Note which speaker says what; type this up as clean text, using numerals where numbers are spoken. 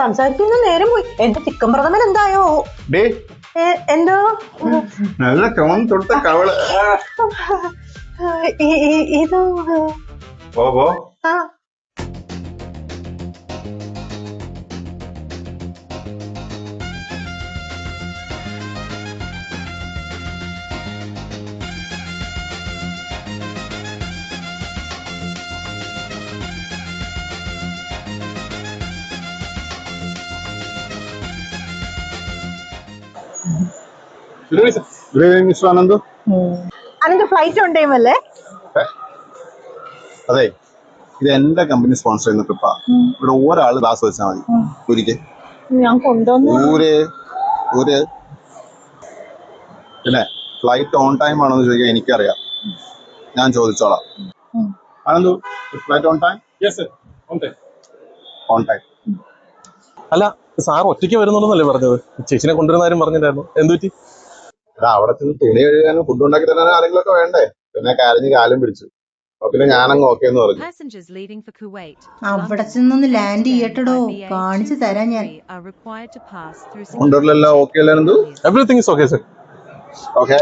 Speaker 1: സംസാരിക്കുന്ന നേരം പോയി. എന്റെ ചിക്കൻ പ്രഥമൻ എന്തായോ? എന്തോ
Speaker 2: നല്ല ചോന്ന് തൊടുത്ത കവള്.
Speaker 1: ഇത് ആ
Speaker 2: മിസ്റ്റർ ആനന്ദ്.
Speaker 1: അതിന്റെ ഫ്ലൈറ്റ് ഓൺ ടൈം അല്ലേ?
Speaker 2: അതെ, ഇത് എന്റെ കമ്പനി സ്പോൺസർ ചെയ്യുന്ന ട്രിപ്പാ. ഇവിടെ ഒരാള് ക്ലാസ് വെച്ചാൽ മതി. ഒരിക്കൽ
Speaker 1: ഞാൻ കൊണ്ടുവന്നു.
Speaker 2: പിന്നെ ഫ്ലൈറ്റ് ഓൺ ടൈം ആണോ എന്ന് ചോദിക്കാൻ എനിക്കറിയാം, ഞാൻ ചോദിച്ചോളാം. Anandu, flight on time? On time.
Speaker 3: അല്ല, സാർ ഒറ്റയ്ക്ക് വരുന്നുള്ളതല്ലേ പറഞ്ഞത്? ചേച്ചിനെ കൊണ്ടുവരുന്ന കാര്യം പറഞ്ഞിട്ടായിരുന്നു. എന്ത് പറ്റി?
Speaker 2: അവിടെ ചെന്ന് തുണി കഴുകാനും ഫുഡ് ഉണ്ടാക്കി തരാനും ആരെങ്കിലും ഒക്കെ വേണ്ടേ? പിന്നെ കാലിന് കാലും പിടിച്ചു. പിന്നെ ഞാനങ്ങ് ഓക്കെ എന്ന് പറഞ്ഞു.
Speaker 4: അവിടെ ചെന്നൊന്ന് ലാൻഡ് ചെയ്യട്ടോ, കാണിച്ചു തരാം ഞാൻ.
Speaker 2: കൊണ്ടുവരലെല്ലാം ഓക്കെ അല്ലേ?
Speaker 3: Everything is okay sir.
Speaker 2: Okay.